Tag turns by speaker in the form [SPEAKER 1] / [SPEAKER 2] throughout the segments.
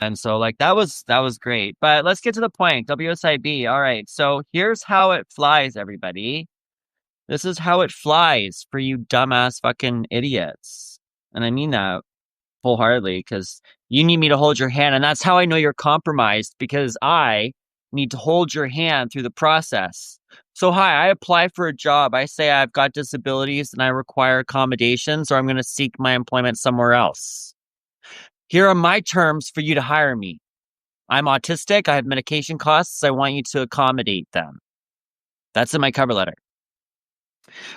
[SPEAKER 1] And so like that was great. But let's get to the point. WSIB. All right. So here's how it flies, everybody. This is how it flies for you dumbass fucking idiots. And I mean that wholeheartedly because you need me to hold your hand. And that's how I know you're compromised because I need to hold your hand through the process. So, hi, I apply for a job. I say I've got disabilities and I require accommodations or I'm going to seek my employment somewhere else. Here are my terms for you to hire me. I'm autistic. I have medication costs. I want you to accommodate them. That's in my cover letter.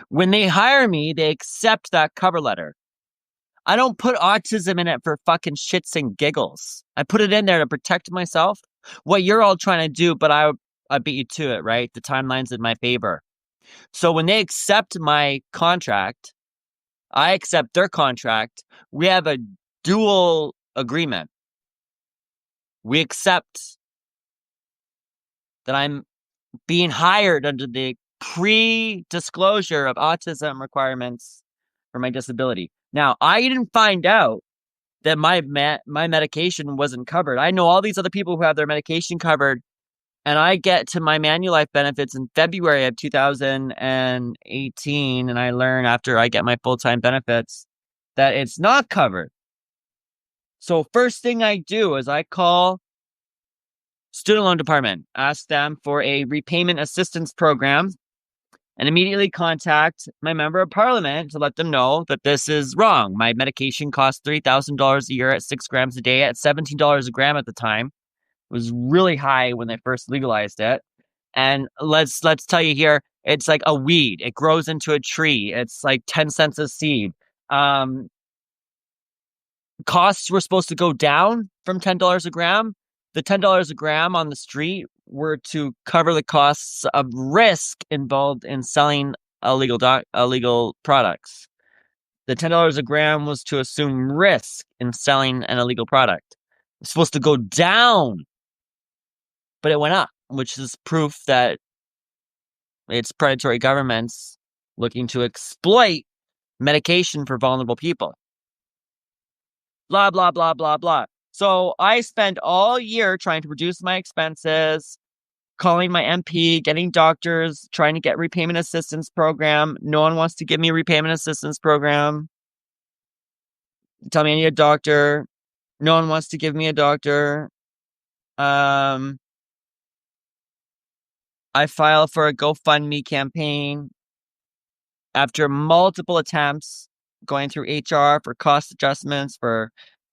[SPEAKER 1] When they hire me, they accept that cover letter. I don't put autism in it for fucking shits and giggles. I put it in there to protect myself. What you're all trying to do, but I beat you to it, right? The timeline's in my favor. So when they accept my contract, I accept their contract. We have a dual agreement. We accept that I'm being hired under the pre-disclosure of autism requirements for my disability. Now, I didn't find out that my medication wasn't covered. I know all these other people who have their medication covered, and I get to my Manulife benefits in February of 2018, and I learn after I get my full-time benefits that it's not covered. So first thing I do is I call student loan department, ask them for a repayment assistance program, and immediately contact my member of parliament to let them know that this is wrong. My medication costs $3,000 a year at 6 grams a day at $17 a gram at the time. It was really high when they first legalized it. And let's tell you here, it's like a weed. It grows into a tree. It's like 10 cents a seed. Costs were supposed to go down from $10 a gram. The $10 a gram on the street were to cover the costs of risk involved in selling illegal products. The $10 a gram was to assume risk in selling an illegal product. It's supposed to go down, but it went up, which is proof that it's predatory governments looking to exploit medication for vulnerable people. Blah, blah, blah, blah, blah. So I spent all year trying to reduce my expenses, calling my MP, getting doctors, trying to get repayment assistance program. No one wants to give me a repayment assistance program. Tell me I need a doctor. No one wants to give me a doctor. I filed for a GoFundMe campaign after multiple attempts going through HR for cost adjustments, for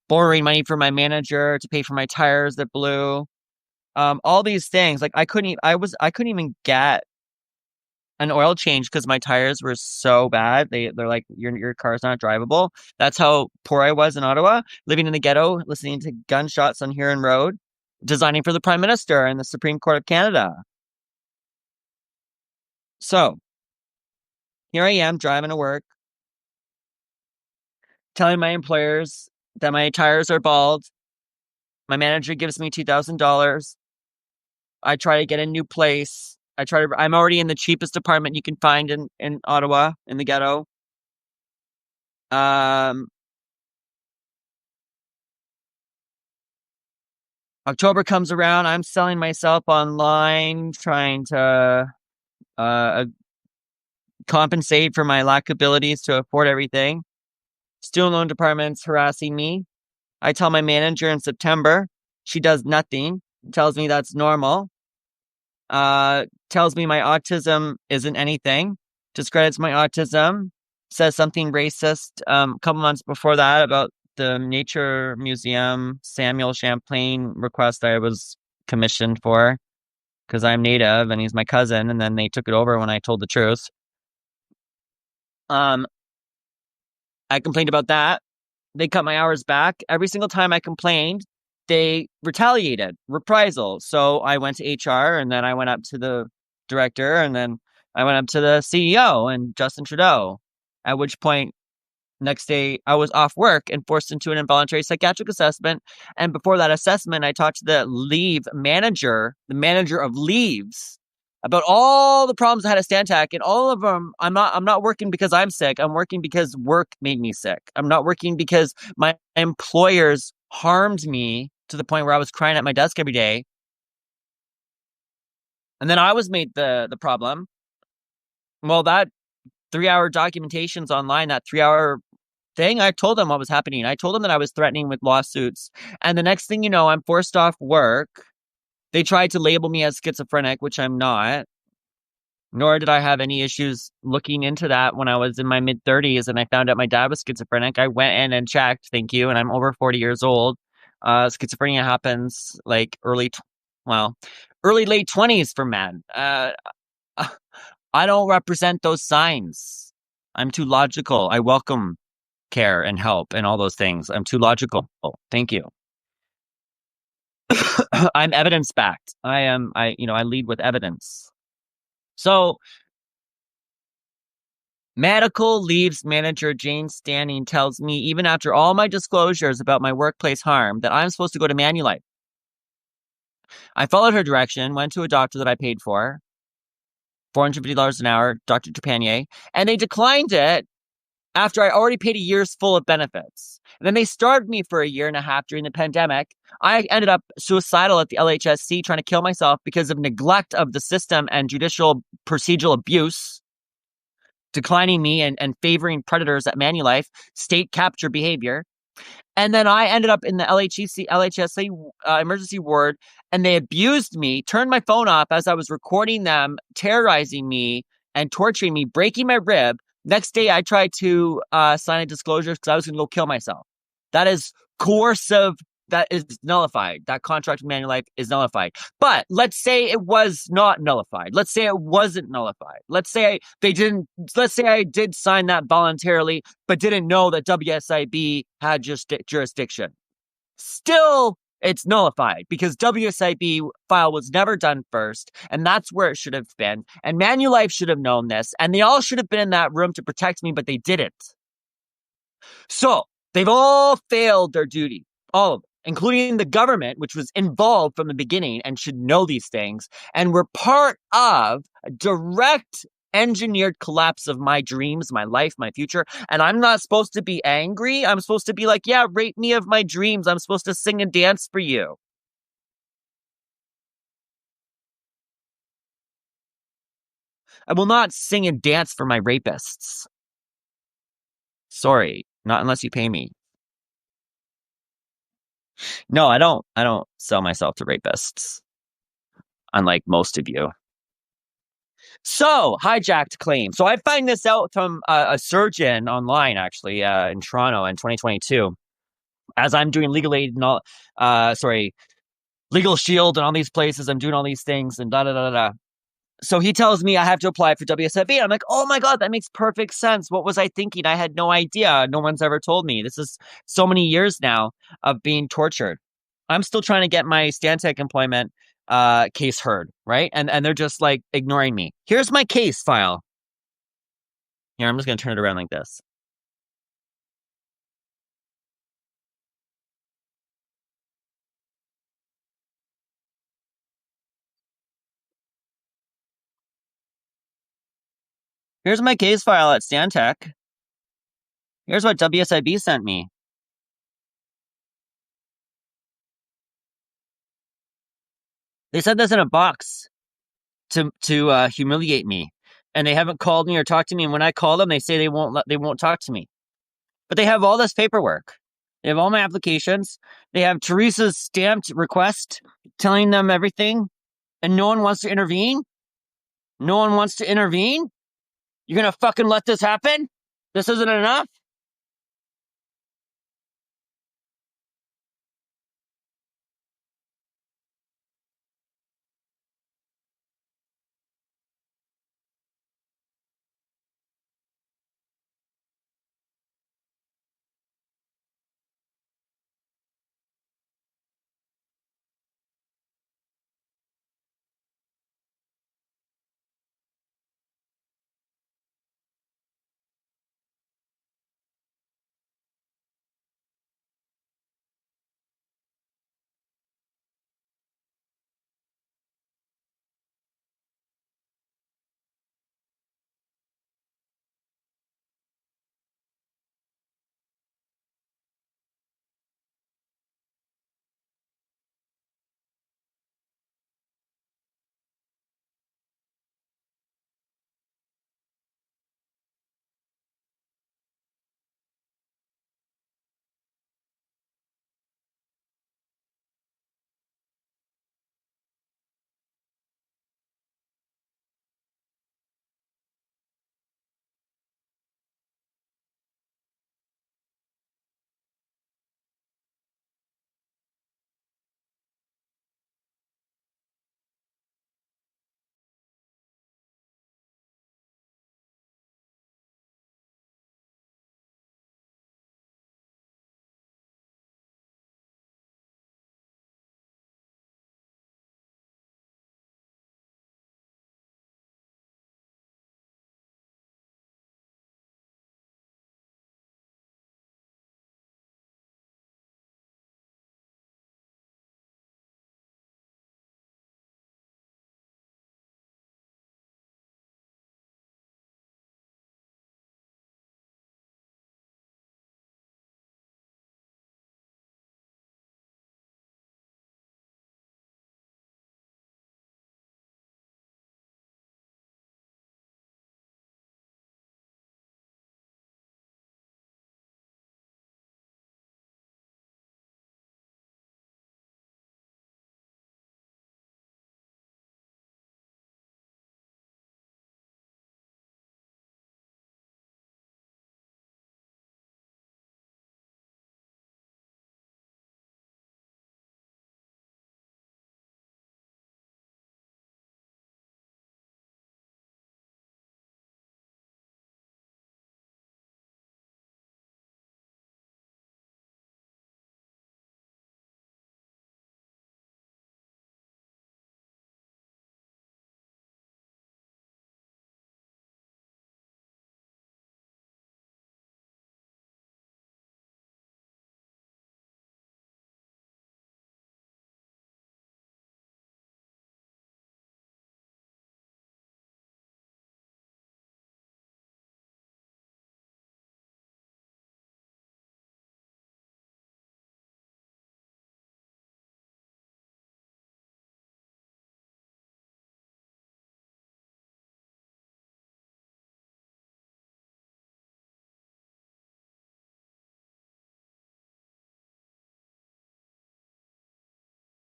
[SPEAKER 1] borrowing money from my manager to pay for my tires that blew. All these things. Like I couldn't even get an oil change because my tires were so bad. They're like your car's not drivable. That's how poor I was in Ottawa, living in the ghetto, listening to gunshots on Huron Road, designing for the Prime Minister and the Supreme Court of Canada. So here I am driving to work, telling my employers that my tires are bald. My manager gives me $2,000. I try to get a new place. I'm already in the cheapest apartment you can find in Ottawa, in the ghetto. October comes around. I'm selling myself online, trying to compensate for my lack of abilities to afford everything. Student loan department's harassing me. I tell my manager in September. She does nothing. Tells me that's normal. Tells me my autism isn't anything. Discredits my autism. Says something racist a couple months before that about the Nature Museum Samuel Champlain request I was commissioned for because I'm Native and he's my cousin, and then they took it over when I told the truth. I complained about that. They cut my hours back. Every single time I complained, they retaliated, reprisal. So I went to HR, and then I went up to the director, and then I went up to the CEO and Justin Trudeau. At which point, next day, I was off work and forced into an involuntary psychiatric assessment. And before that assessment, I talked to the leave manager, the manager of leaves, about all the problems I had at Stantec, and all of them, I'm not working because I'm sick. I'm working because work made me sick. I'm not working because my employers harmed me to the point where I was crying at my desk every day. And then I was made the problem. Well, that 3-hour documentation's online, that 3-hour thing. I told them what was happening. I told them that I was threatening with lawsuits. And the next thing you know, I'm forced off work. They tried to label me as schizophrenic, which I'm not. Nor did I have any issues looking into that when I was in my mid-30s and I found out my dad was schizophrenic. I went in and checked, thank you, and I'm over 40 years old. Schizophrenia happens like early late 20s for men. I don't represent those signs. I'm too logical. I welcome care and help and all those things. I'm too logical. Thank you. I'm evidence-backed. I lead with evidence. So, medical leaves manager Jane Stanning tells me, even after all my disclosures about my workplace harm, that I'm supposed to go to Manulife. I followed her direction, went to a doctor that I paid for, $450 an hour, Dr. Trepanier, and they declined it after I already paid a year's full of benefits. And then they starved me for a year and a half during the pandemic. I ended up suicidal at the LHSC, trying to kill myself because of neglect of the system and judicial procedural abuse, declining me and favoring predators at Manulife, state capture behavior. And then I ended up in the LHSC emergency ward, and they abused me, turned my phone off as I was recording them, terrorizing me and torturing me, breaking my rib. Next day, I tried to sign a disclosure because I was going to go kill myself. That is coercive. That is nullified. That contract with Manulife is nullified. But let's say it was not nullified. Let's say it wasn't nullified. Let's say I did sign that voluntarily, but didn't know that WSIB had jurisdiction. Still, it's nullified because WSIB file was never done first, and that's where it should have been. And Manulife should have known this, and they all should have been in that room to protect me, but they didn't. So they've all failed their duty, all of them, including the government, which was involved from the beginning and should know these things, and were part of a direct engineered collapse of my dreams, my life, my future. And I'm not supposed to be angry. I'm supposed to be like, yeah, rape me of my dreams. I'm supposed to sing and dance for you. I will not sing and dance for my rapists. Sorry, not unless you pay me. No, I don't sell myself to rapists, unlike most of you. So, hijacked claim. So I find this out from a surgeon online, actually, in Toronto in 2022, as I'm doing legal aid and all, Legal Shield and all these places. I'm doing all these things and da-da-da-da. So he tells me I have to apply for WSIB. I'm like, oh my God, that makes perfect sense. What was I thinking? I had no idea. No one's ever told me. This is so many years now of being tortured. I'm still trying to get my Stantec employment case heard, right? And they're just like ignoring me. Here's my case file. Here, I'm just going to turn it around like this. Here's my case file at Stantec. Here's what WSIB sent me. They sent this in a box to humiliate me, and they haven't called me or talked to me. And when I call them, they say they won't talk to me. But they have all this paperwork. They have all my applications. They have Teresa's stamped request telling them everything, and no one wants to intervene. No one wants to intervene. You're gonna fucking let this happen? This isn't enough?